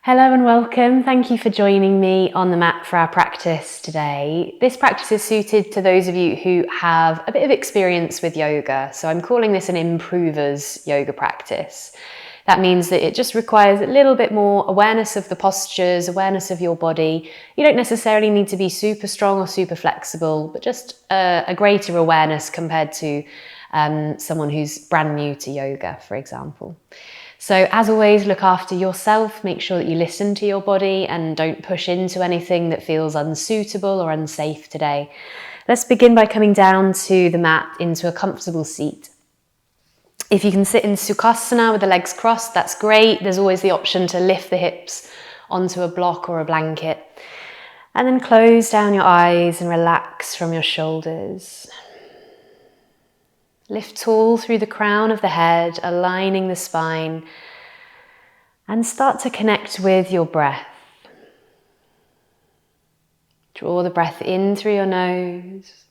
Hello and welcome. Thank you for joining me on the mat for our practice today. This practice is suited to those of you who have a bit of experience with yoga. So I'm calling this an improver's yoga practice. That means that it just requires a little bit more awareness of the postures, awareness of your body. You don't necessarily need to be super strong or super flexible, but just a greater awareness compared to someone who's brand new to yoga, for example. So as always, look after yourself, make sure that you listen to your body and don't push into anything that feels unsuitable or unsafe today. Let's begin by coming down to the mat into a comfortable seat. If you can sit in Sukhasana with the legs crossed, that's great. There's always the option to lift the hips onto a block or a blanket. And then close down your eyes and relax from your shoulders. Lift tall through the crown of the head, aligning the spine, and start to connect with your breath. Draw the breath in through your nose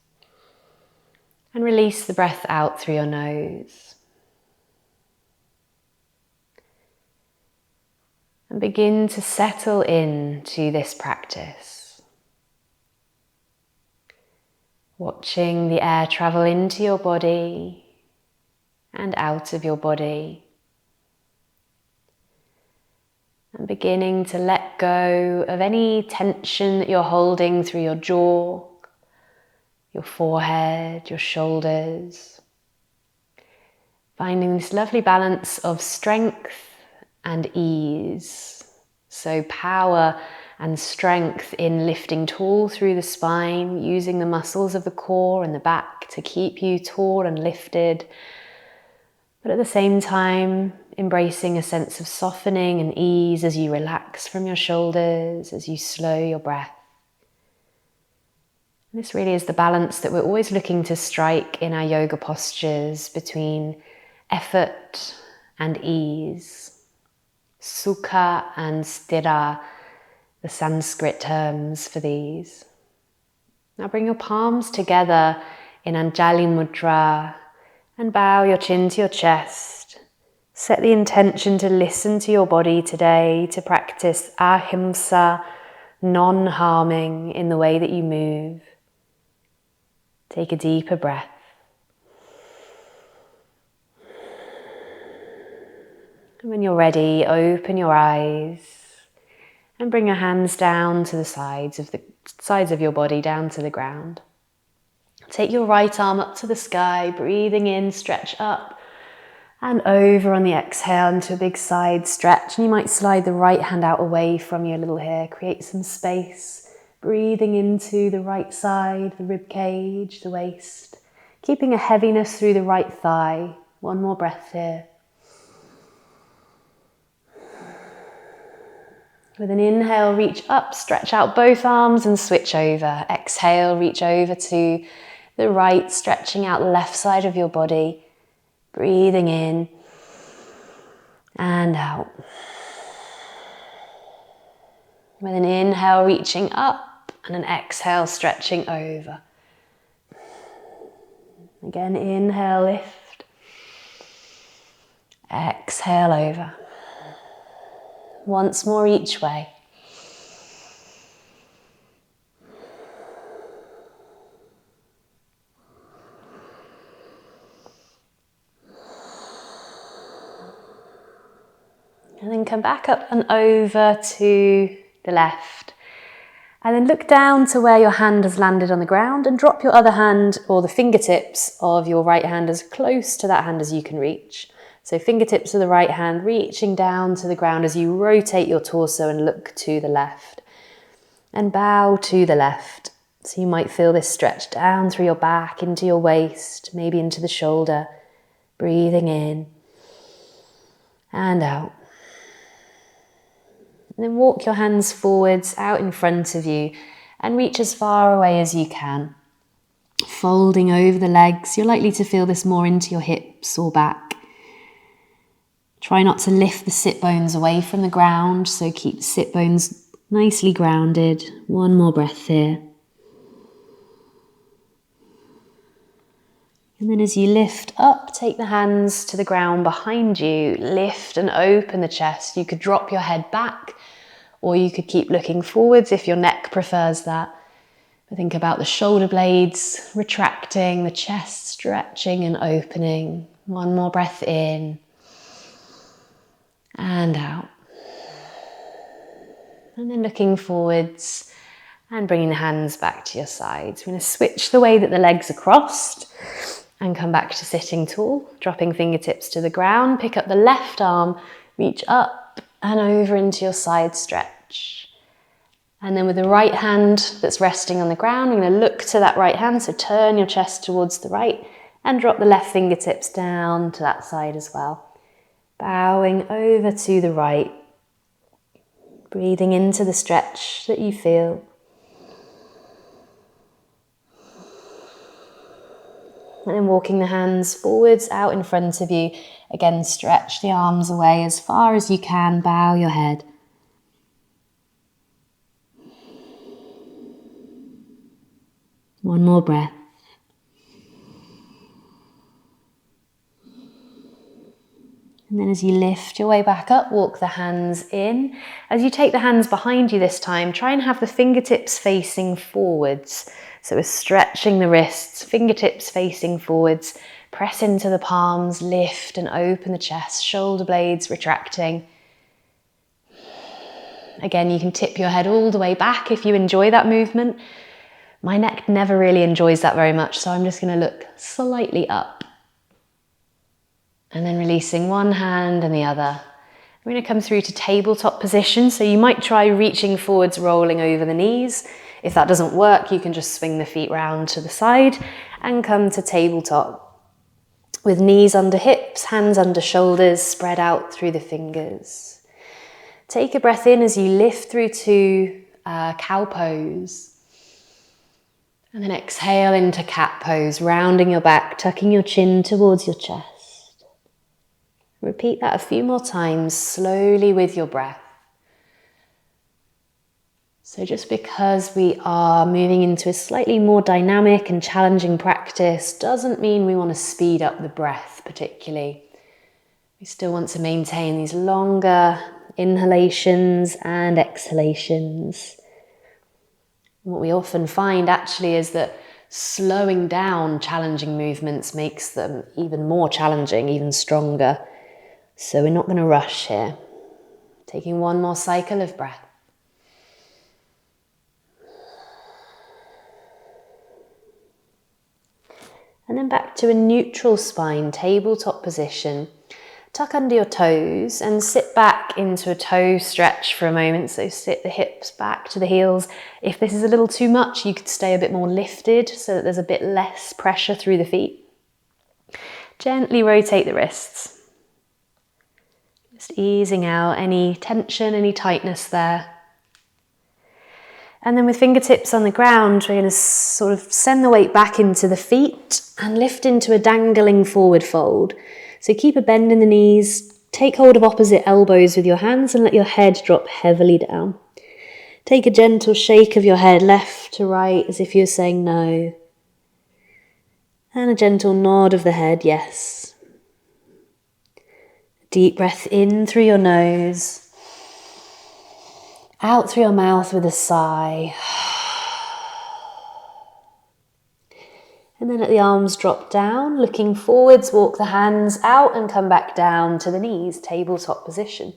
and release the breath out through your nose. And begin to settle into this practice. Watching the air travel into your body and out of your body. And beginning to let go of any tension that you're holding through your jaw, your forehead, your shoulders. Finding this lovely balance of strength and ease. So power and strength in lifting tall through the spine, using the muscles of the core and the back to keep you tall and lifted, but at the same time embracing a sense of softening and ease as you relax from your shoulders, as you slow your breath. And this really is the balance that we're always looking to strike in our yoga postures between effort and ease, sukha and sthira, the Sanskrit terms for these. Now bring your palms together in Anjali Mudra and bow your chin to your chest. Set the intention to listen to your body today, to practice ahimsa, non-harming in the way that you move. Take a deeper breath. And when you're ready, open your eyes. And bring your hands down to the sides of your body, down to the ground. Take your right arm up to the sky, breathing in, stretch up and over on the exhale into a big side stretch. And you might slide the right hand out away from you a little here, create some space, breathing into the right side, the rib cage, the waist, keeping a heaviness through the right thigh. One more breath here. With an inhale, reach up, stretch out both arms and switch over. Exhale, reach over to the right, stretching out the left side of your body. Breathing in and out. With an inhale, reaching up and an exhale, stretching over. Again, inhale, lift. Exhale, over. Once more each way. And then come back up and over to the left. And then look down to where your hand has landed on the ground and drop your other hand or the fingertips of your right hand as close to that hand as you can reach. So fingertips of the right hand reaching down to the ground as you rotate your torso and look to the left. And bow to the left. So you might feel this stretch down through your back, into your waist, maybe into the shoulder. Breathing in and out. And then walk your hands forwards out in front of you and reach as far away as you can. Folding over the legs. You're likely to feel this more into your hips or back. Try not to lift the sit bones away from the ground, so keep the sit bones nicely grounded. One more breath here. And then as you lift up, take the hands to the ground behind you. Lift and open the chest. You could drop your head back or you could keep looking forwards if your neck prefers that. But think about the shoulder blades retracting, the chest stretching and opening. One more breath in and out. And then looking forwards and bringing the hands back to your sides. We're going to switch the way that the legs are crossed and come back to sitting tall, dropping fingertips to the ground. Pick up the left arm, reach up and over into your side stretch. And then with the right hand that's resting on the ground, we're going to look to that right hand. So turn your chest towards the right and drop the left fingertips down to that side as well. Bowing over to the right. Breathing into the stretch that you feel. And then walking the hands forwards out in front of you. Again, stretch the arms away as far as you can. Bow your head. One more breath. And then as you lift your way back up, walk the hands in. As you take the hands behind you this time, try and have the fingertips facing forwards. So we're stretching the wrists, fingertips facing forwards. Press into the palms, lift and open the chest, shoulder blades retracting. Again, you can tip your head all the way back if you enjoy that movement. My neck never really enjoys that very much, so I'm just going to look slightly up. And then releasing one hand and the other. We're going to come through to tabletop position, so you might try reaching forwards, rolling over the knees. If that doesn't work, you can just swing the feet round to the side and come to tabletop. With knees under hips, hands under shoulders, spread out through the fingers. Take a breath in as you lift through to cow pose. And then exhale into cat pose, rounding your back, tucking your chin towards your chest. Repeat that a few more times, slowly with your breath. So just because we are moving into a slightly more dynamic and challenging practice doesn't mean we want to speed up the breath particularly. We still want to maintain these longer inhalations and exhalations. What we often find actually is that slowing down challenging movements makes them even more challenging, even stronger. So we're not going to rush here. Taking one more cycle of breath. And then back to a neutral spine, tabletop position. Tuck under your toes and sit back into a toe stretch for a moment. So sit the hips back to the heels. If this is a little too much, you could stay a bit more lifted so that there's a bit less pressure through the feet. Gently rotate the wrists. Just easing out any tension, any tightness there. And then with fingertips on the ground, we're going to sort of send the weight back into the feet and lift into a dangling forward fold. So keep a bend in the knees, take hold of opposite elbows with your hands and let your head drop heavily down. Take a gentle shake of your head left to right as if you're saying no. And a gentle nod of the head, yes. Deep breath in through your nose, out through your mouth with a sigh. And then let the arms drop down, looking forwards, walk the hands out and come back down to the knees, tabletop position.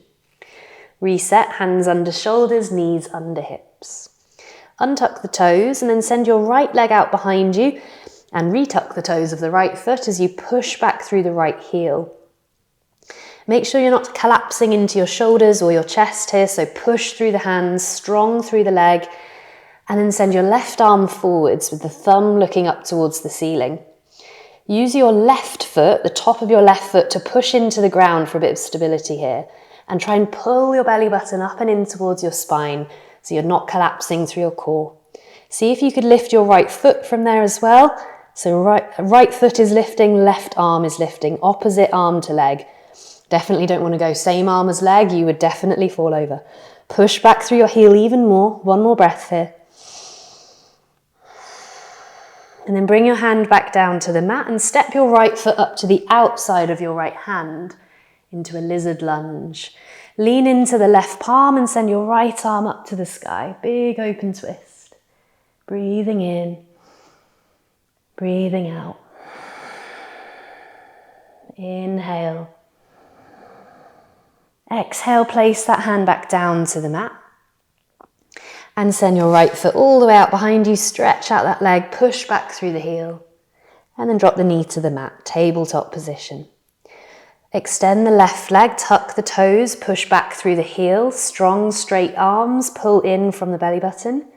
Reset, hands under shoulders, knees under hips. Untuck the toes and then send your right leg out behind you and retuck the toes of the right foot as you push back through the right heel. Make sure you're not collapsing into your shoulders or your chest here, so push through the hands, strong through the leg, and then send your left arm forwards with the thumb looking up towards the ceiling. Use your left foot, the top of your left foot, to push into the ground for a bit of stability here. And try and pull your belly button up and in towards your spine so you're not collapsing through your core. See if you could lift your right foot from there as well. So right foot is lifting, left arm is lifting, opposite arm to leg. Definitely don't want to go same arm as leg, you would definitely fall over. Push back through your heel even more. One more breath here. And then bring your hand back down to the mat and step your right foot up to the outside of your right hand into a lizard lunge. Lean into the left palm and send your right arm up to the sky. Big open twist. Breathing in, breathing out. Inhale. Exhale, place that hand back down to the mat. And send your right foot all the way out behind you. Stretch out that leg, push back through the heel. And then drop the knee to the mat, tabletop position. Extend the left leg, tuck the toes, push back through the heel. Strong, straight arms, pull in from the belly button.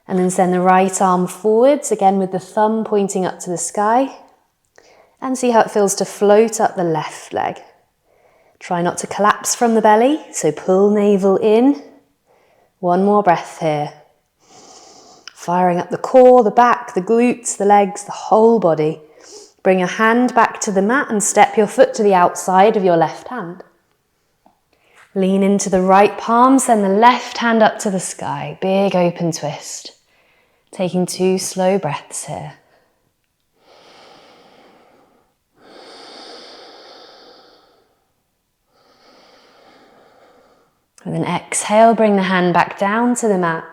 And then send the right arm forwards, again with the thumb pointing up to the sky. And see how it feels to float up the left leg. Try not to collapse from the belly, so pull navel in. One more breath here. Firing up the core, the back, the glutes, the legs, the whole body. Bring your hand back to the mat and step your foot to the outside of your left hand. Lean into the right palm, send the left hand up to the sky. Big open twist. Taking 2 slow breaths here. And then exhale, bring the hand back down to the mat.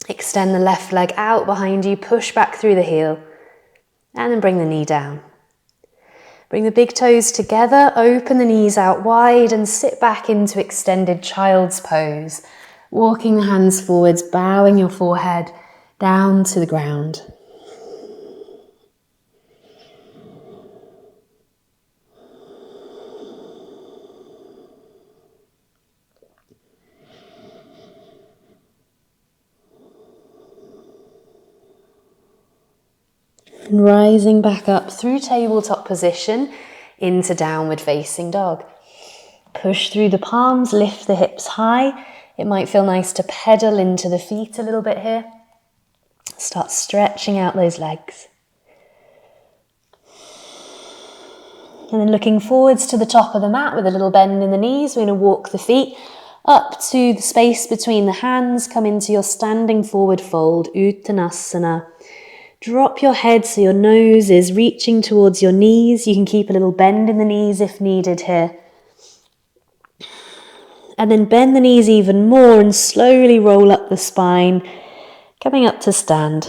Extend the left leg out behind you, push back through the heel, and then bring the knee down. Bring the big toes together, open the knees out wide and sit back into extended child's pose. Walking the hands forwards, bowing your forehead down to the ground. And rising back up through tabletop position into downward facing dog. Push through the palms, lift the hips high. It might feel nice to pedal into the feet a little bit here. Start stretching out those legs. And then looking forwards to the top of the mat with a little bend in the knees, we're going to walk the feet up to the space between the hands, come into your standing forward fold, Uttanasana. Drop your head so your nose is reaching towards your knees. You can keep a little bend in the knees if needed here. And then bend the knees even more and slowly roll up the spine, coming up to stand.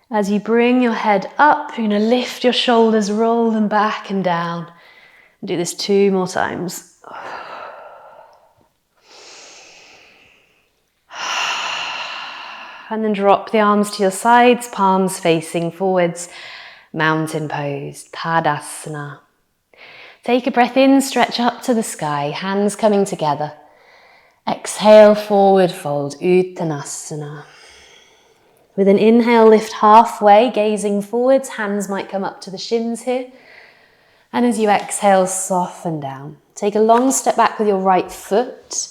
As you bring your head up, you're going to lift your shoulders, roll them back and down. Do this 2 more times. And then drop the arms to your sides, palms facing forwards, mountain pose, Tadasana. Take a breath in, stretch up to the sky, hands coming together. Exhale, forward fold, Uttanasana. With an inhale, lift halfway, gazing forwards, hands might come up to the shins here. And as you exhale, soften down. Take a long step back with your right foot.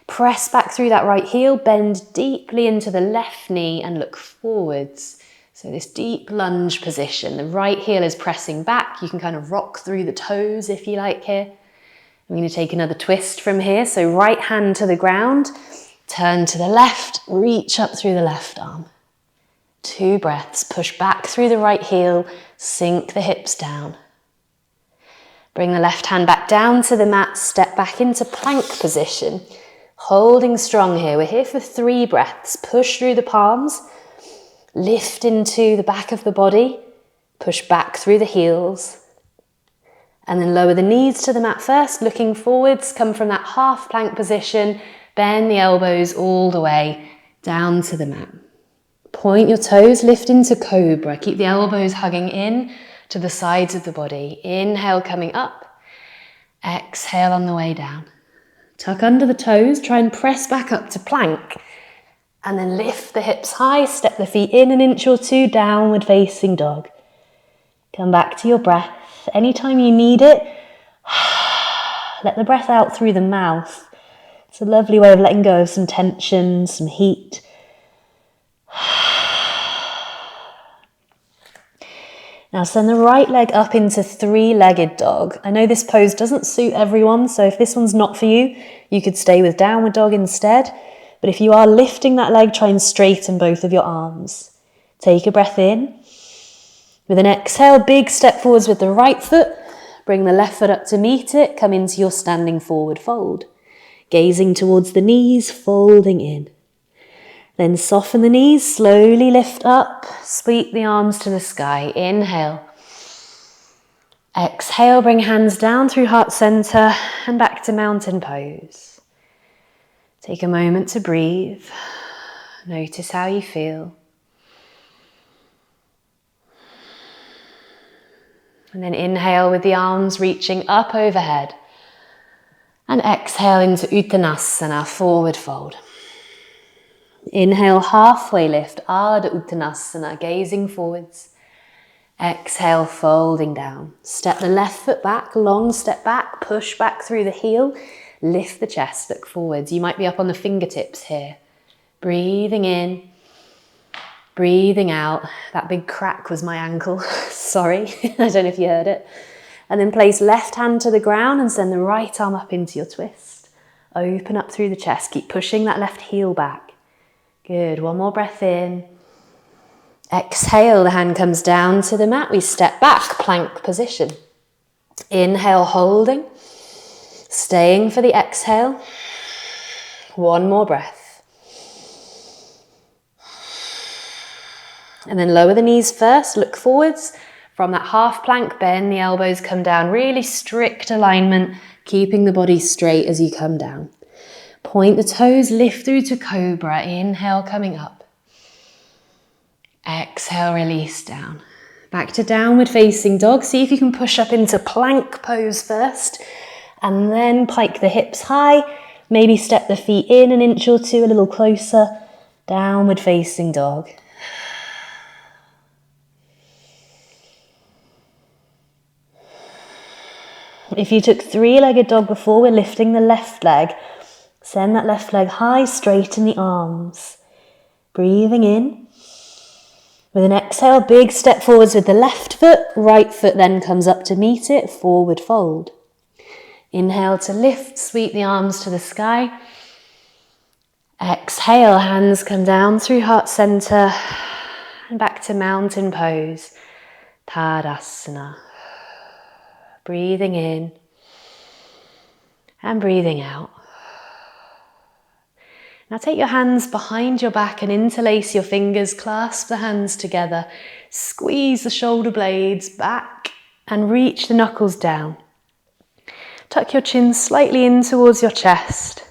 Press back through that right heel, bend deeply into the left knee and look forwards. So this deep lunge position, the right heel is pressing back. You can kind of rock through the toes if you like here. I'm going to take another twist from here. So right hand to the ground, turn to the left, reach up through the left arm. 2 breaths, push back through the right heel, sink the hips down. Bring the left hand back down to the mat, step back into plank position. Holding strong here. We're here for 3 breaths. Push through the palms, lift into the back of the body, push back through the heels, and then lower the knees to the mat first, looking forwards, come from that half plank position, bend the elbows all the way down to the mat. Point your toes, lift into cobra, keep the elbows hugging in to the sides of the body. Inhale coming up, exhale on the way down. Tuck under the toes, try and press back up to plank. And then lift the hips high, step the feet in 1 inch or 2, downward facing dog. Come back to your breath. Anytime you need it, let the breath out through the mouth. It's a lovely way of letting go of some tension, some heat. Now send the right leg up into 3-legged dog. I know this pose doesn't suit everyone, so if this one's not for you, you could stay with downward dog instead. But if you are lifting that leg, try and straighten both of your arms. Take a breath in. With an exhale, big step forwards with the right foot. Bring the left foot up to meet it. Come into your standing forward fold. Gazing towards the knees, folding in. Then soften the knees, slowly lift up. Sweep the arms to the sky. Inhale. Exhale, bring hands down through heart center and back to mountain pose. Take a moment to breathe. Notice how you feel. And then inhale with the arms reaching up overhead. And exhale into Uttanasana, forward fold. Inhale, halfway lift, Ardha Uttanasana, gazing forwards. Exhale, folding down. Step the left foot back, long step back, push back through the heel. Lift the chest, look forwards. You might be up on the fingertips here. Breathing in, breathing out. That big crack was my ankle. Sorry, I don't know if you heard it. And then place left hand to the ground and send the right arm up into your twist. Open up through the chest. Keep pushing that left heel back. Good. One more breath in. Exhale, the hand comes down to the mat. We step back, plank position. Inhale, holding. Staying for the exhale. One more breath. And then lower the knees first. Look forwards. From that half plank, bend the elbows, come down. Really strict alignment, keeping the body straight as you come down. Point the toes, lift through to cobra. Inhale, coming up. Exhale, release down. Back to downward facing dog. See if you can push up into plank pose first. And then pike the hips high. Maybe step the feet in an inch or two, a little closer. Downward facing dog. If you took three-legged dog before, we're lifting the left leg. Send that left leg high, straighten the arms. Breathing in. With an exhale, big step forwards with the left foot. Right foot then comes up to meet it, forward fold. Inhale to lift, sweep the arms to the sky. Exhale, hands come down through heart center and back to mountain pose, Tadasana. Breathing in and breathing out. Now take your hands behind your back and interlace your fingers, clasp the hands together, squeeze the shoulder blades back and reach the knuckles down. Tuck your chin slightly in towards your chest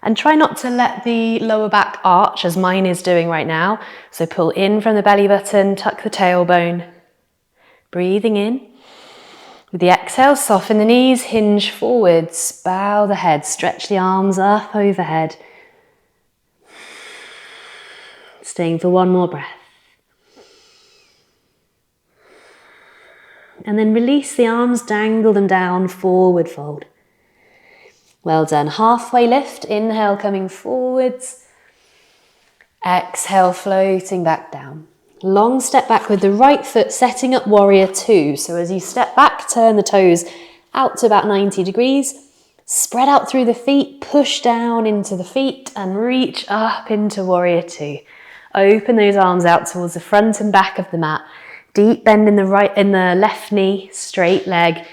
and try not to let the lower back arch as mine is doing right now. So pull in from the belly button, tuck the tailbone. Breathing in. With the exhale, soften the knees, hinge forwards, bow the head, stretch the arms up overhead. Staying for one more breath. And then release the arms, dangle them down, forward fold. Well done. Halfway lift, inhale coming forwards. Exhale, floating back down. Long step back with the right foot, setting up warrior two. So as you step back, turn the toes out to about 90 degrees. Spread out through the feet, push down into the feet and reach up into warrior two. Open those arms out towards the front and back of the mat. Deep bend in the left knee, straight leg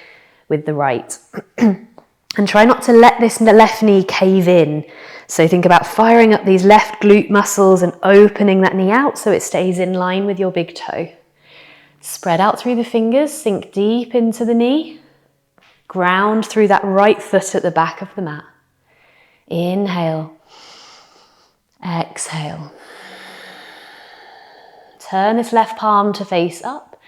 with the right. And try not to let this left knee cave in. So think about firing up these left glute muscles and opening that knee out so it stays in line with your big toe. Spread out through the fingers, sink deep into the knee. Ground through that right foot at the back of the mat. Inhale. Exhale. Turn this left palm to face up.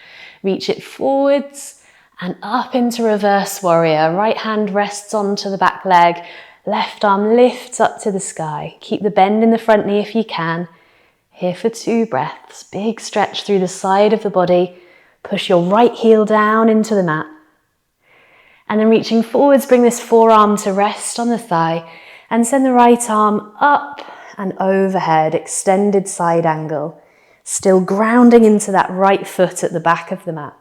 Reach it forwards and up into reverse warrior. Right hand rests onto the back leg. Left arm lifts up to the sky. Keep the bend in the front knee if you can. Here for 2 breaths. Big stretch through the side of the body. Push your right heel down into the mat. And then reaching forwards, bring this forearm to rest on the thigh and send the right arm up and overhead, extended side angle. Still grounding into that right foot at the back of the mat.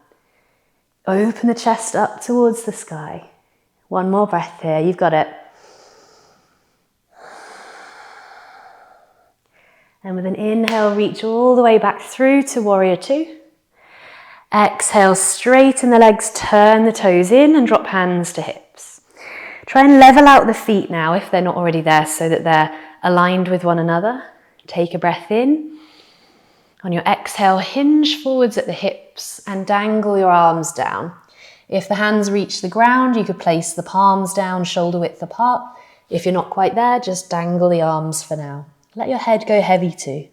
Open the chest up towards the sky. One more breath here, you've got it. And with an inhale, reach all the way back through to warrior two. Exhale, straighten the legs, turn the toes in and drop hands to hips. Try and level out the feet now if they're not already there so that they're aligned with one another. Take a breath in. On your exhale, hinge forwards at the hips and dangle your arms down. If the hands reach the ground, you could place the palms down, shoulder width apart. If you're not quite there, just dangle the arms for now. Let your head go heavy too.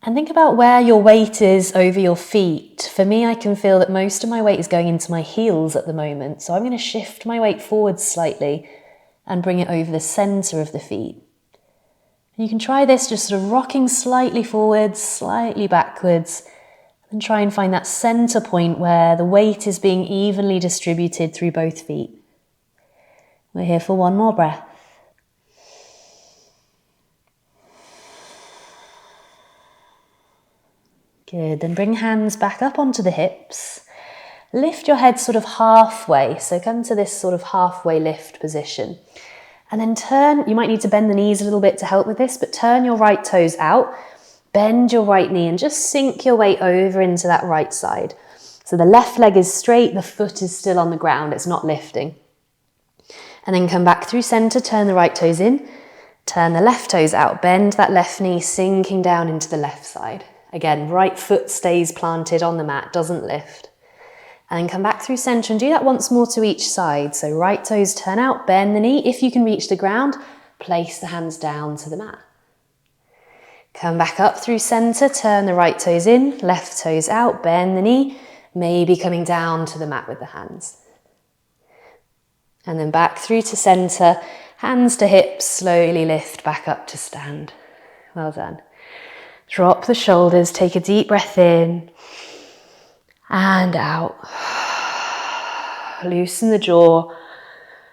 And think about where your weight is over your feet. For me, I can feel that most of my weight is going into my heels at the moment. So I'm going to shift my weight forwards slightly and bring it over the center of the feet. And you can try this just sort of rocking slightly forwards, slightly backwards, and try and find that center point where the weight is being evenly distributed through both feet. We're here for one more breath. Good, then bring hands back up onto the hips. Lift your head sort of halfway, so come to this sort of halfway lift position. And then turn, you might need to bend the knees a little bit to help with this, but turn your right toes out, bend your right knee and just sink your weight over into that right side. So the left leg is straight, the foot is still on the ground, it's not lifting. And then come back through center, turn the right toes in, turn the left toes out, bend that left knee, sinking down into the left side. Again, right foot stays planted on the mat, doesn't lift. And then come back through center and do that once more to each side. So right toes turn out, bend the knee. If you can reach the ground, place the hands down to the mat. Come back up through center, turn the right toes in, left toes out, bend the knee, maybe coming down to the mat with the hands. And then back through to center, hands to hips, slowly lift back up to stand. Well done. Drop the shoulders, take a deep breath in and out. Loosen the jaw.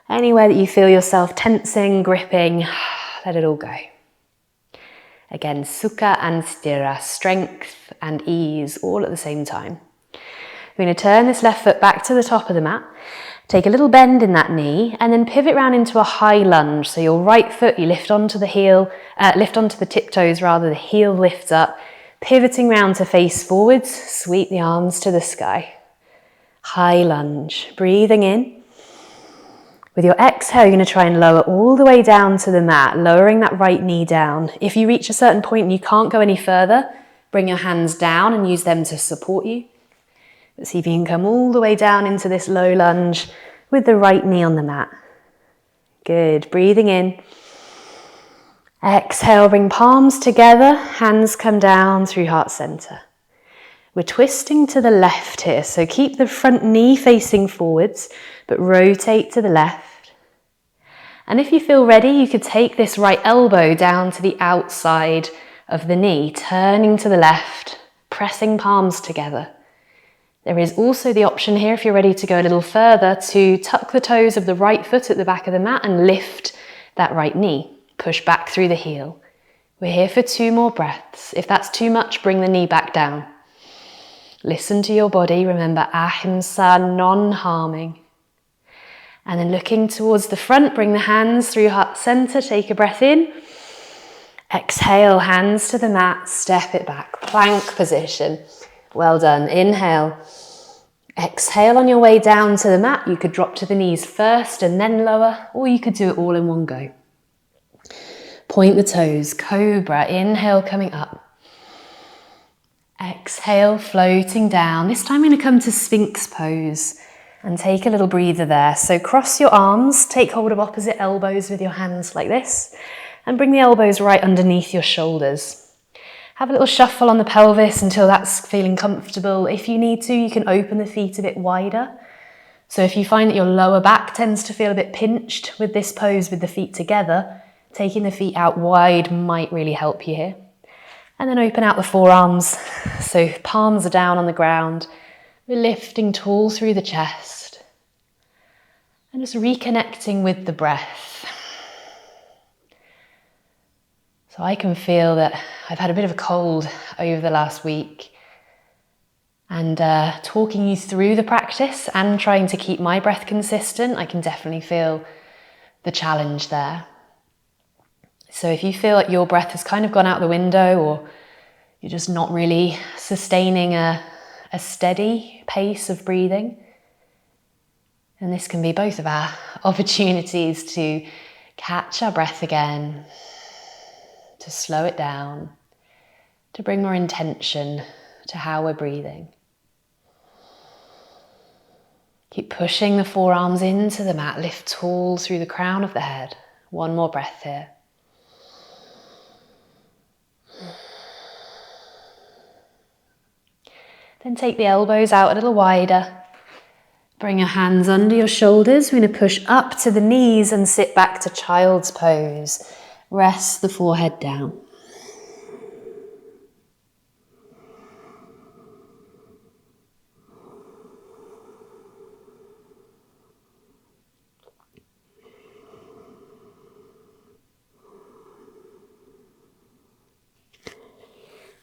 Anywhere that you feel yourself tensing, gripping, let it all go. Again, sukha and sthira, strength and ease, all at the same time. We're going to turn this left foot back to the top of the mat. Take a little bend in that knee and then pivot round into a high lunge. So your right foot, you lift onto the heel, lift onto the tiptoes rather, the heel lifts up. Pivoting round to face forwards, sweep the arms to the sky. High lunge, breathing in. With your exhale, you're going to try and lower all the way down to the mat, lowering that right knee down. If you reach a certain point and you can't go any further, bring your hands down and use them to support you. But see if you can come all the way down into this low lunge with the right knee on the mat. Good, breathing in. Exhale, bring palms together, hands come down through heart center. We're twisting to the left here, so keep the front knee facing forwards, but rotate to the left. And if you feel ready, you could take this right elbow down to the outside of the knee, turning to the left, pressing palms together. There is also the option here, if you're ready to go a little further, to tuck the toes of the right foot at the back of the mat and lift that right knee. Push back through the heel. We're here for 2 more breaths. If that's too much, bring the knee back down. Listen to your body. Remember, ahimsa, non-harming. And then looking towards the front, bring the hands through heart center. Take a breath in. Exhale, hands to the mat. Step it back. Plank position. Well done. Inhale. Exhale on your way down to the mat. You could drop to the knees first and then lower, or you could do it all in one go. Point the toes, cobra, inhale coming up. Exhale, floating down. This time I'm going to come to Sphinx pose and take a little breather there. So cross your arms, take hold of opposite elbows with your hands like this, and bring the elbows right underneath your shoulders. Have a little shuffle on the pelvis until that's feeling comfortable. If you need to, you can open the feet a bit wider. So if you find that your lower back tends to feel a bit pinched with this pose with the feet together, taking the feet out wide might really help you here. And then open out the forearms. So palms are down on the ground. We're lifting tall through the chest. And just reconnecting with the breath. So I can feel that I've had a bit of a cold over the last week. And talking you through the practice and trying to keep my breath consistent, I can definitely feel the challenge there. So if you feel like your breath has kind of gone out the window, or You're just not really sustaining a steady pace of breathing. And this can be both of our opportunities to catch our breath again, to slow it down, to bring more intention to how we're breathing. Keep pushing the forearms into the mat, lift tall through the crown of the head. One more breath here. Then take the elbows out a little wider. Bring your hands under your shoulders. We're going to push up to the knees and sit back to child's pose. Rest the forehead down.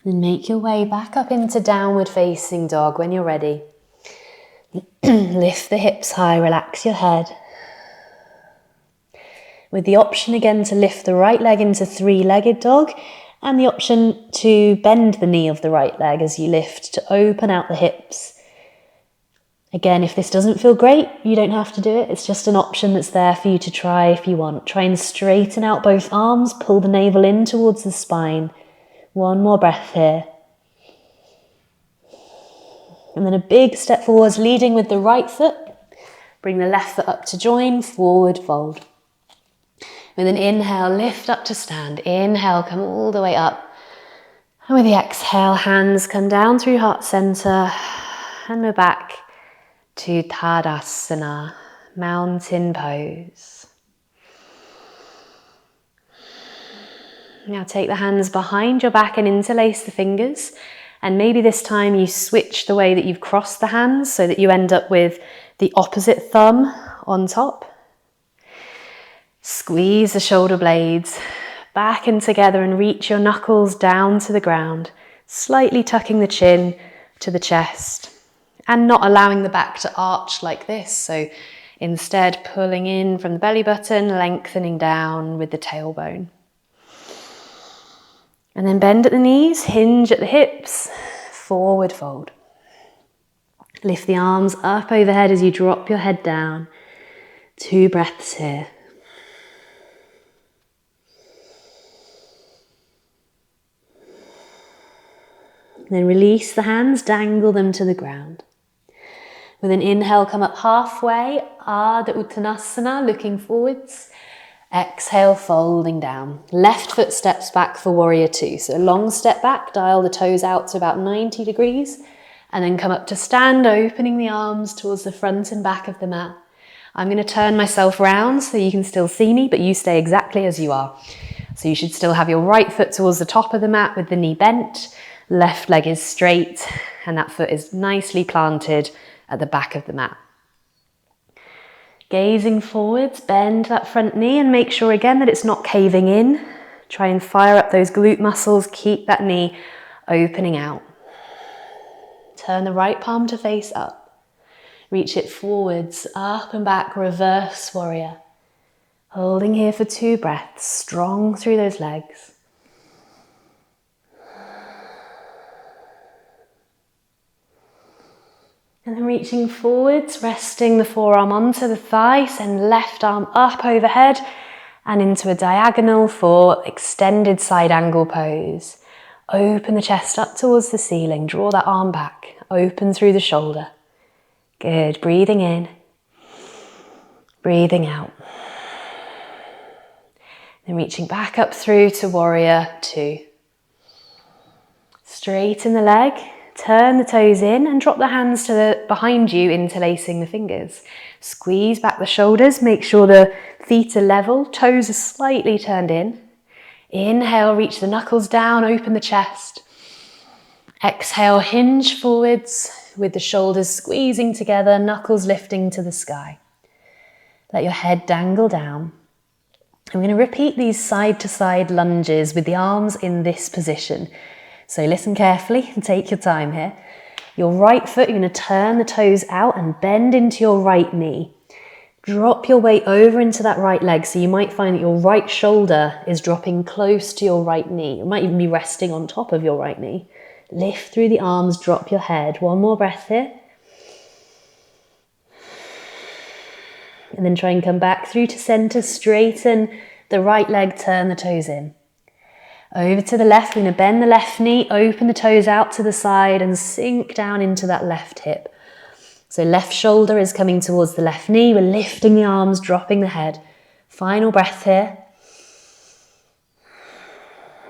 Then make your way back up into downward facing dog when you're ready. Lift the hips high, relax your head. With the option again to lift the right leg into three-legged dog, and the option to bend the knee of the right leg as you lift to open out the hips. Again, if this doesn't feel great, you don't have to do it. It's just an option that's there for you to try if you want. Try and straighten out both arms, pull the navel in towards the spine. One more breath here. And then a big step forwards, leading with the right foot. Bring the left foot up to join, forward fold. With an inhale, lift up to stand. Inhale, come all the way up. And with the exhale, hands come down through heart center. And we're back to Tadasana, mountain pose. Now take the hands behind your back and interlace the fingers. And maybe this time you switch the way that you've crossed the hands so that you end up with the opposite thumb on top. Squeeze the shoulder blades back and together and reach your knuckles down to the ground, slightly tucking the chin to the chest and not allowing the back to arch like this. So instead pulling in from the belly button, lengthening down with the tailbone. And then bend at the knees, hinge at the hips, forward fold. Lift the arms up overhead as you drop your head down. 2 breaths here. Then release the hands, dangle them to the ground. With an inhale, come up halfway, Ardha Uttanasana, looking forwards. Exhale, folding down. Left foot steps back for warrior 2. So long step back, dial the toes out to about 90 degrees, and then come up to stand, opening the arms towards the front and back of the mat. I'm going to turn myself round so you can still see me, but you stay exactly as you are. So you should still have your right foot towards the top of the mat with the knee bent, left leg is straight, and that foot is nicely planted at the back of the mat. Gazing forwards, bend that front knee and make sure again that it's not caving in. Try and fire up those glute muscles, keep that knee opening out. Turn the right palm to face up. Reach it forwards, up and back, reverse warrior. Holding here for 2 breaths, strong through those legs. And then reaching forwards, resting the forearm onto the thigh, send left arm up overhead and into a diagonal for extended side angle pose. Open the chest up towards the ceiling, draw that arm back, open through the shoulder. Good, breathing in, breathing out. Then reaching back up through to warrior 2. Straighten the leg. Turn the toes in and drop the hands to behind you, interlacing the fingers. Squeeze back the shoulders, make sure the feet are level, toes are slightly turned in. Inhale, reach the knuckles down, open the chest. Exhale, hinge forwards with the shoulders squeezing together, knuckles lifting to the sky. Let your head dangle down. I'm going to repeat these side to side lunges with the arms in this position. So listen carefully and take your time here. Your right foot, you're going to turn the toes out and bend into your right knee. Drop your weight over into that right leg. So you might find that your right shoulder is dropping close to your right knee. It might even be resting on top of your right knee. Lift through the arms, drop your head. One more breath here. And then try and come back through to center, straighten the right leg, turn the toes in. Over to the left, we're going to bend the left knee, open the toes out to the side and sink down into that left hip. So left shoulder is coming towards the left knee, we're lifting the arms, dropping the head. Final breath here.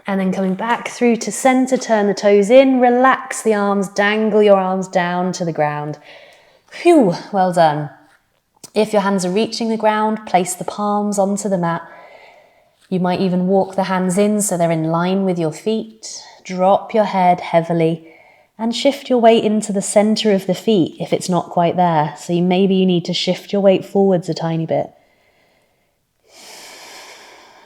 And then coming back through to center, turn the toes in, relax the arms, dangle your arms down to the ground. Phew, well done. If your hands are reaching the ground, place the palms onto the mat. You might even walk the hands in so they're in line with your feet. Drop your head heavily and shift your weight into the center of the feet if it's not quite there. So maybe you need to shift your weight forwards a tiny bit.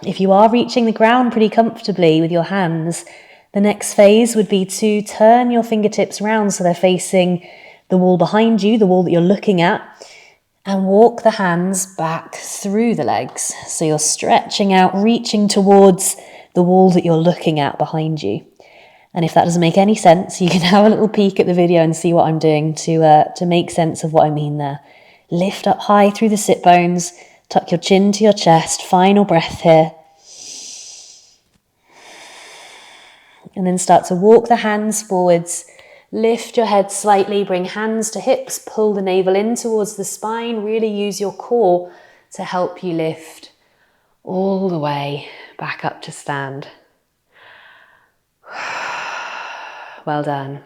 If you are reaching the ground pretty comfortably with your hands, the next phase would be to turn your fingertips round so they're facing the wall behind you, the wall that you're looking at, and walk the hands back through the legs. So you're stretching out, reaching towards the wall that you're looking at behind you. And if that doesn't make any sense, you can have a little peek at the video and see what I'm doing to make sense of what I mean there. Lift up high through the sit bones, tuck your chin to your chest, final breath here. And then start to walk the hands forwards. Lift your head slightly, bring hands to hips, pull the navel in towards the spine. Really use your core to help you lift all the way back up to stand. Well done.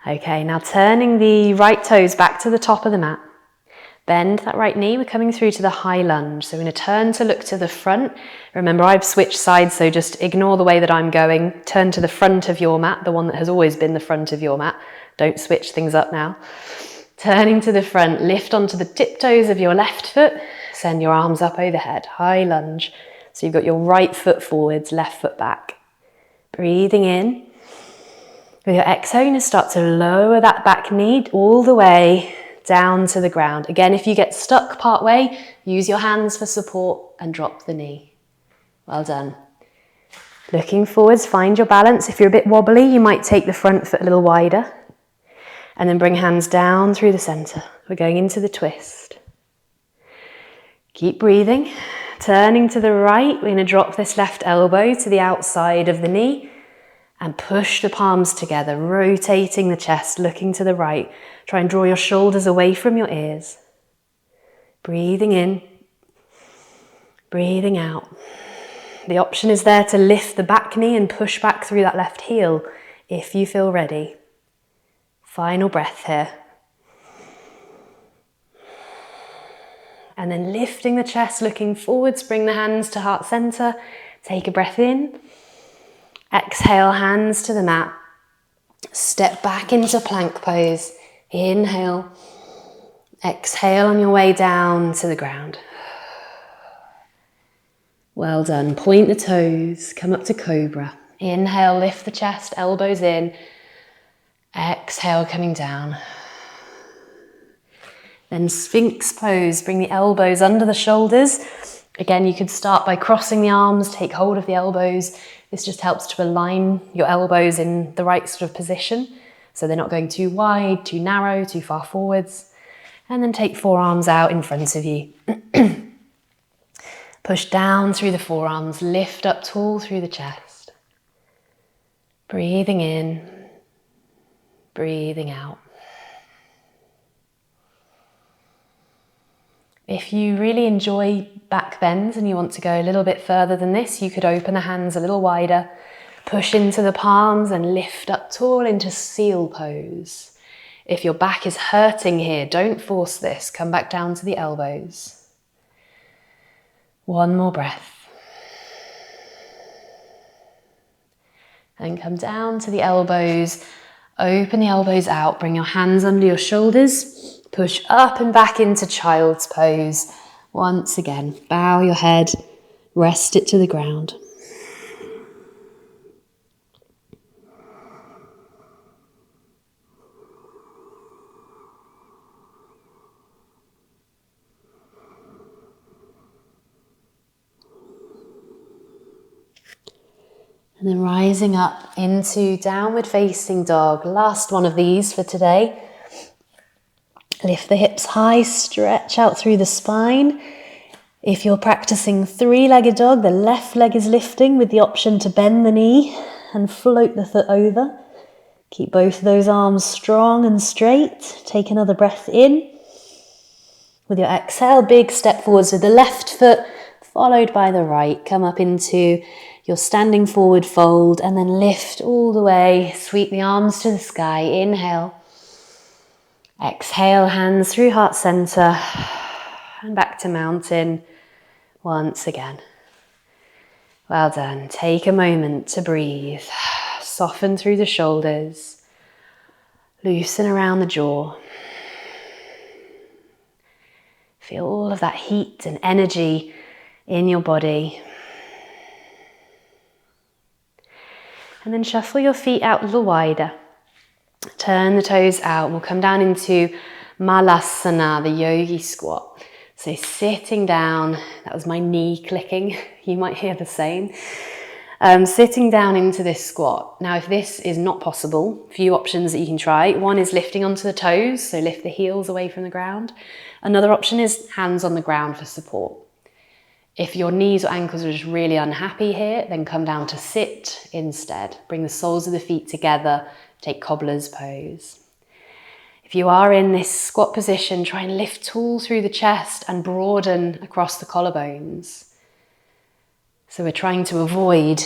Okay, now turning the right toes back to the top of the mat. Bend that right knee, we're coming through to the high lunge. So we're going to turn to look to the front. Remember, I've switched sides, so just ignore the way that I'm going. Turn to the front of your mat, the one that has always been the front of your mat. Don't switch things up now. Turning to the front, lift onto the tiptoes of your left foot. Send your arms up overhead, high lunge. So you've got your right foot forwards, left foot back. Breathing in. With your exhale, you're going to start to lower that back knee all the way down to the ground. Again, if you get stuck part way, use your hands for support and drop the knee. Well done. Looking forwards, find your balance. If you're a bit wobbly, you might take the front foot a little wider and then bring hands down through the center. We're going into the twist. Keep breathing. Turning to the right, we're going to drop this left elbow to the outside of the knee and push the palms together, rotating the chest, looking to the right. Try and draw your shoulders away from your ears. Breathing in, breathing out. The option is there to lift the back knee and push back through that left heel if you feel ready. Final breath here. And then lifting the chest, looking forwards, bring the hands to heart center. Take a breath in. Exhale, hands to the mat. Step back into plank pose. Inhale. Exhale on your way down to the ground. Well done. Point the toes. Come up to cobra. Inhale, lift the chest, elbows in. Exhale, coming down. Then Sphinx pose. Bring the elbows under the shoulders. Again, you could start by crossing the arms, take hold of the elbows. This just helps to align your elbows in the right sort of position, so they're not going too wide, too narrow, too far forwards. And then take forearms out in front of you. Push down through the forearms, lift up tall through the chest. Breathing in, breathing out. If you really enjoy back bends and you want to go a little bit further than this, you could open the hands a little wider, push into the palms and lift up tall into seal pose. If your back is hurting here, don't force this. Come back down to the elbows. One more breath. And come down to the elbows. Open the elbows out. Bring your hands under your shoulders. Push up and back into child's pose. Once again, bow your head, rest it to the ground. And then rising up into downward facing dog. Last one of these for today. Lift the hips high, stretch out through the spine. If you're practicing three-legged dog, the left leg is lifting with the option to bend the knee and float the foot over. Keep both of those arms strong and straight. Take another breath in. With your exhale, big step forwards with the left foot, followed by the right. Come up into your standing forward fold and then lift all the way. Sweep the arms to the sky. Inhale. Exhale, hands through heart center. And back to mountain once again. Well done. Take a moment to breathe. Soften through the shoulders. Loosen around the jaw. Feel all of that heat and energy in your body. And then shuffle your feet out a little wider. Turn the toes out. We'll come down into Malasana, the yogi squat. So sitting down, that was my knee clicking. You might hear the same. Sitting down into this squat. Now, if this is not possible, a few options that you can try. One is lifting onto the toes, so lift the heels away from the ground. Another option is hands on the ground for support. If your knees or ankles are just really unhappy here, then come down to sit instead. Bring the soles of the feet together, take cobbler's pose. If you are in this squat position, try and lift tall through the chest and broaden across the collarbones. So we're trying to avoid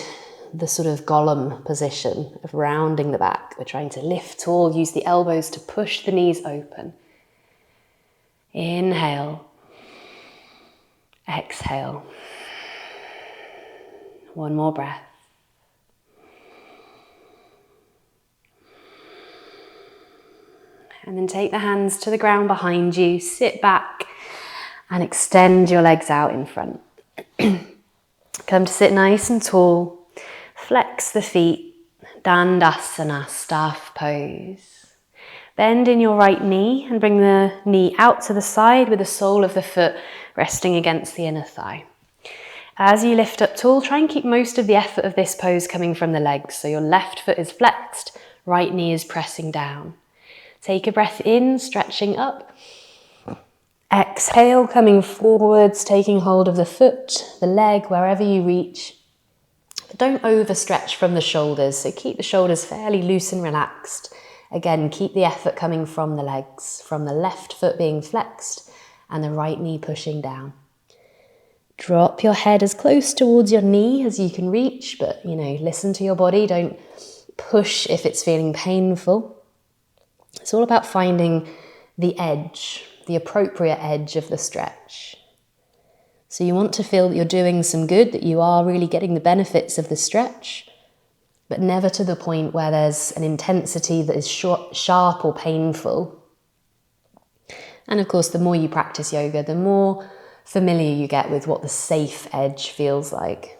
the sort of golem position of rounding the back. We're trying to lift tall, use the elbows to push the knees open. Inhale. Exhale. One more breath. And then take the hands to the ground behind you, sit back and extend your legs out in front. Come to sit nice and tall, flex the feet, Dandasana, staff pose. Bend in your right knee and bring the knee out to the side with the sole of the foot resting against the inner thigh. As you lift up tall, try and keep most of the effort of this pose coming from the legs. So your left foot is flexed, right knee is pressing down. Take a breath in, stretching up. Exhale, coming forwards, taking hold of the foot, the leg, wherever you reach. But don't overstretch from the shoulders, so keep the shoulders fairly loose and relaxed. Again, keep the effort coming from the legs, from the left foot being flexed and the right knee pushing down. Drop your head as close towards your knee as you can reach, but listen to your body. Don't push if it's feeling painful. It's all about finding the edge, the appropriate edge of the stretch. So you want to feel that you're doing some good, that you are really getting the benefits of the stretch, but never to the point where there's an intensity that is sharp or painful. And of course, the more you practice yoga, the more familiar you get with what the safe edge feels like.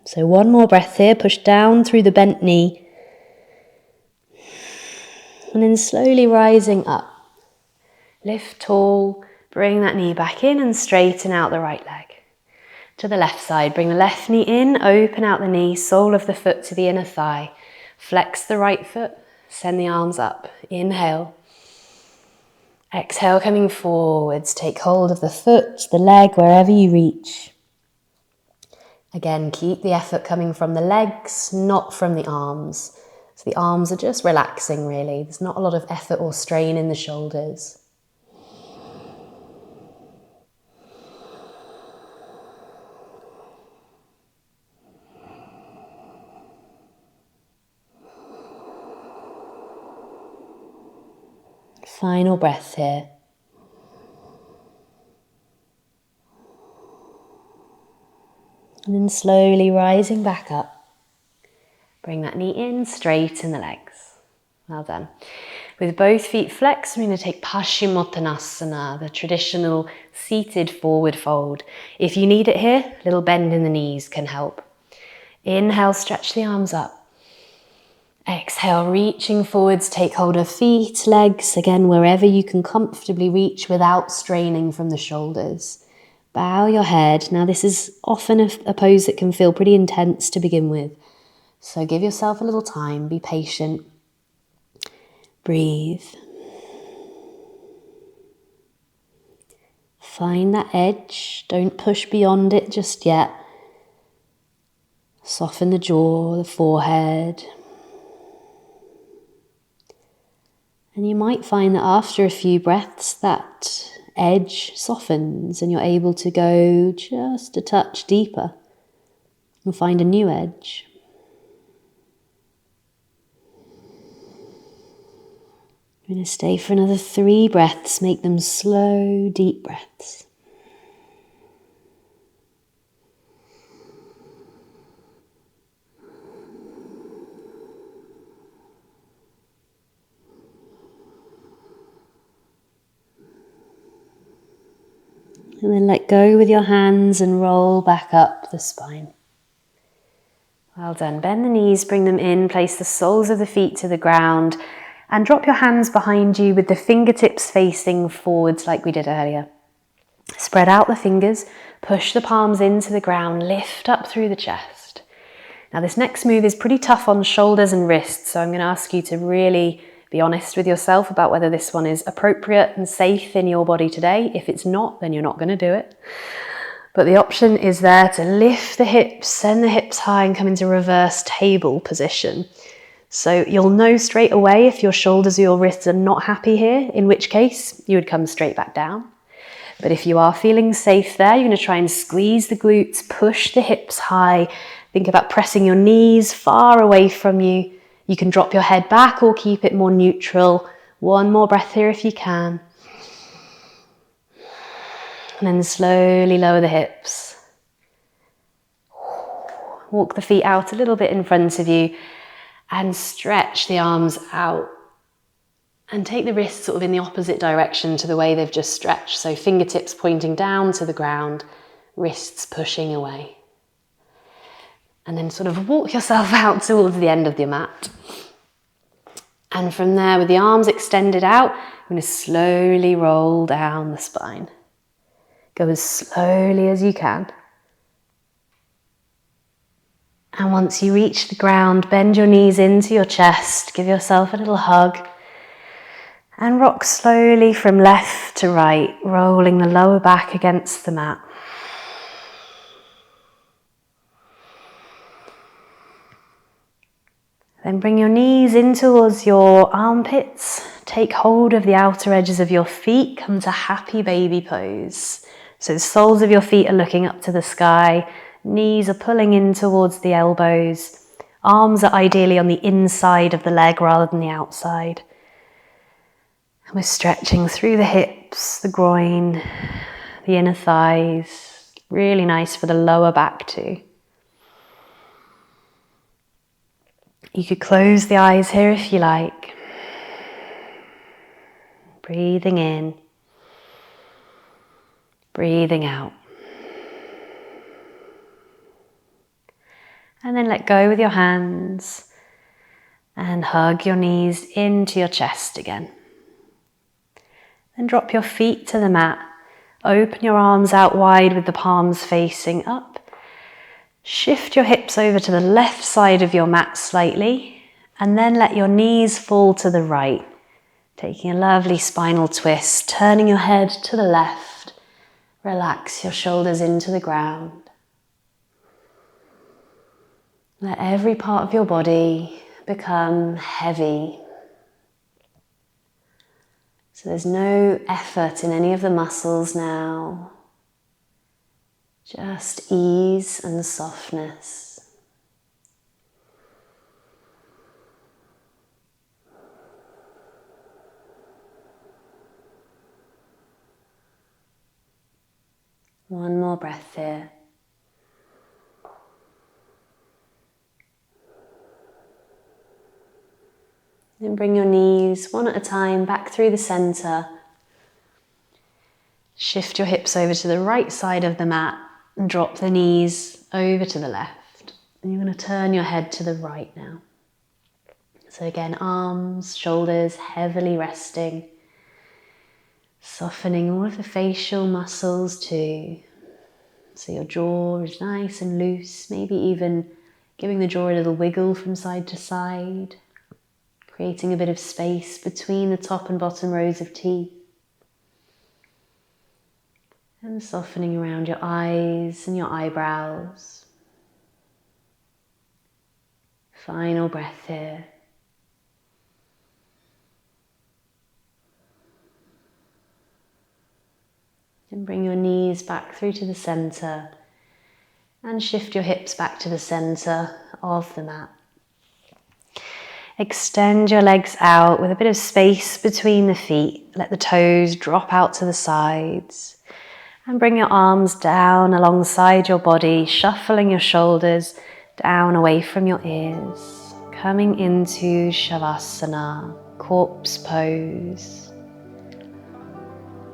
So one more breath here, push down through the bent knee. And then slowly rising up. Lift tall, bring that knee back in and straighten out the right leg. To the left side, bring the left knee in, open out the knee, sole of the foot to the inner thigh. Flex the right foot, send the arms up. Inhale. Exhale, coming forwards, take hold of the foot, the leg, wherever you reach. Again, keep the effort coming from the legs, not from the arms. So the arms are just relaxing, really. There's not a lot of effort or strain in the shoulders. Final breath here. And then slowly rising back up. Bring that knee in, straighten the legs. Well done. With both feet flexed, we're going to take Paschimottanasana, the traditional seated forward fold. If you need it here, a little bend in the knees can help. Inhale, stretch the arms up. Exhale, reaching forwards, take hold of feet, legs, again, wherever you can comfortably reach without straining from the shoulders. Bow your head. Now this is often a pose that can feel pretty intense to begin with. So give yourself a little time, be patient. Breathe. Find that edge. Don't push beyond it just yet. Soften the jaw, the forehead. And you might find that after a few breaths, that edge softens and you're able to go just a touch deeper and find a new edge. We're going to stay for another 3 breaths. Make them slow, deep breaths. And then let go with your hands and roll back up the spine. Well done. Bend the knees, bring them in, place the soles of the feet to the ground and drop your hands behind you with the fingertips facing forwards like we did earlier. Spread out the fingers, push the palms into the ground, lift up through the chest. Now this next move is pretty tough on shoulders and wrists, so I'm going to ask you to really be honest with yourself about whether this one is appropriate and safe in your body today. If it's not, then you're not going to do it. But the option is there to lift the hips, send the hips high and come into reverse table position. So you'll know straight away if your shoulders or your wrists are not happy here, in which case you would come straight back down. But if you are feeling safe there, you're going to try and squeeze the glutes, push the hips high. Think about pressing your knees far away from you. You can drop your head back or keep it more neutral. One more breath here if you can. And then slowly lower the hips. Walk the feet out a little bit in front of you and stretch the arms out. And take the wrists sort of in the opposite direction to the way they've just stretched. So fingertips pointing down to the ground, wrists pushing away. And then sort of walk yourself out towards the end of your mat. And from there, with the arms extended out, you're going to slowly roll down the spine. Go as slowly as you can. And once you reach the ground, bend your knees into your chest, give yourself a little hug. And rock slowly from left to right, rolling the lower back against the mat. Then bring your knees in towards your armpits. Take hold of the outer edges of your feet. Come to happy baby pose. So the soles of your feet are looking up to the sky. Knees are pulling in towards the elbows. Arms are ideally on the inside of the leg rather than the outside. And we're stretching through the hips, the groin, the inner thighs. Really nice for the lower back too. You could close the eyes here if you like. Breathing in, breathing out. And then let go with your hands and hug your knees into your chest again. Then drop your feet to the mat. Open your arms out wide with the palms facing up. Shift your hips over to the left side of your mat slightly, and then let your knees fall to the right. Taking a lovely spinal twist, turning your head to the left. Relax your shoulders into the ground. Let every part of your body become heavy. So there's no effort in any of the muscles now. Just ease and softness. One more breath here. Then bring your knees one at a time back through the center. Shift your hips over to the right side of the mat and drop the knees over to the left. And you're going to turn your head to the right now. So again, arms, shoulders heavily resting. Softening all of the facial muscles too. So your jaw is nice and loose, maybe even giving the jaw a little wiggle from side to side, creating a bit of space between the top and bottom rows of teeth. And softening around your eyes and your eyebrows. Final breath here. And bring your knees back through to the center and shift your hips back to the center of the mat. Extend your legs out with a bit of space between the feet. Let the toes drop out to the sides. And bring your arms down alongside your body, shuffling your shoulders down away from your ears. Coming into Savasana, corpse pose.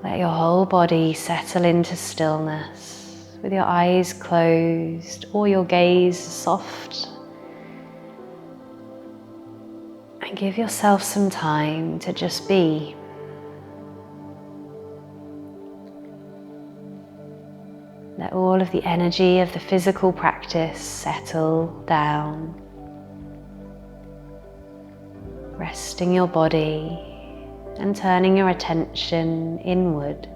Let your whole body settle into stillness with your eyes closed or your gaze soft. And give yourself some time to just be. Let all of the energy of the physical practice settle down. Resting your body and turning your attention inward.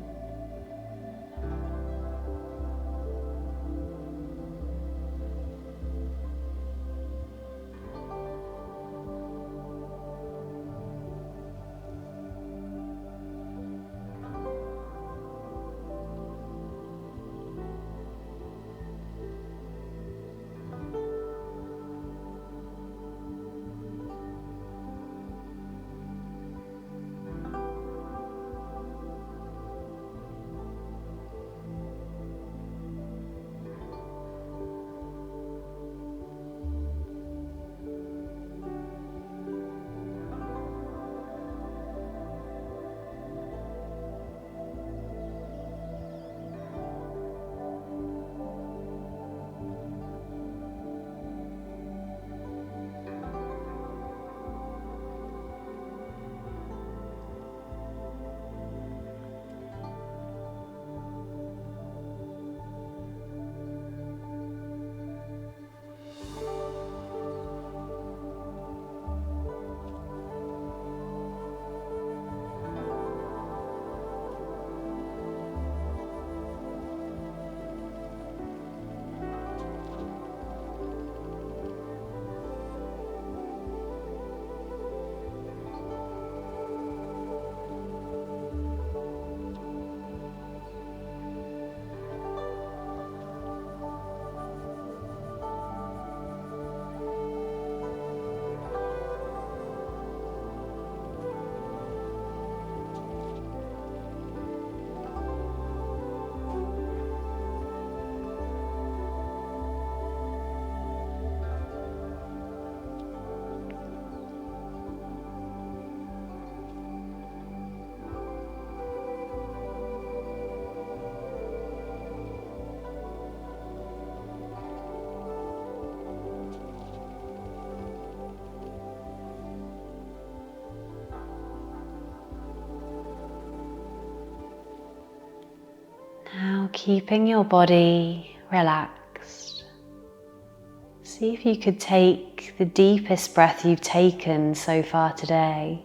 Now keeping your body relaxed, see if you could take the deepest breath you've taken so far today.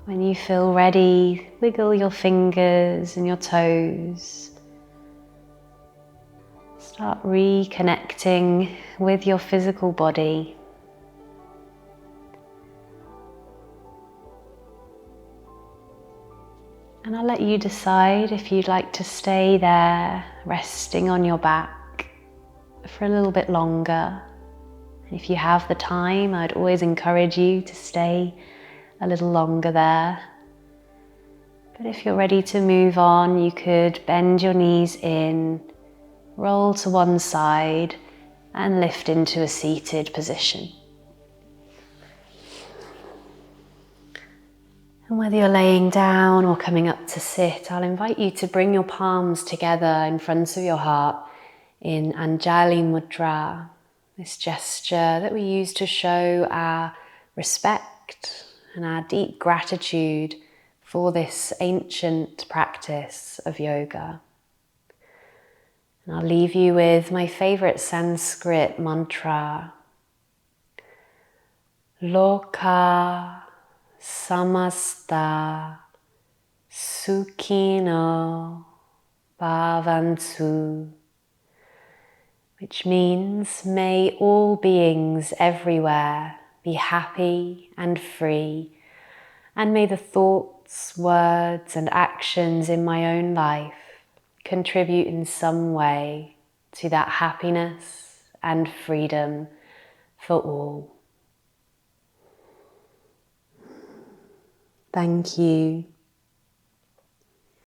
When you feel ready, wiggle your fingers and your toes. Start reconnecting with your physical body. And I'll let you decide if you'd like to stay there, resting on your back for a little bit longer. If you have the time, I'd always encourage you to stay a little longer there. But if you're ready to move on, you could bend your knees in, roll to one side and lift into a seated position. And whether you're laying down or coming up to sit, I'll invite you to bring your palms together in front of your heart in Anjali Mudra. This gesture that we use to show our respect and our deep gratitude for this ancient practice of yoga. And I'll leave you with my favorite Sanskrit mantra. Loka samasta sukhino bhavantu, which means may all beings everywhere be happy and free, and may the thoughts, words and actions in my own life contribute in some way to that happiness and freedom for all. Thank you.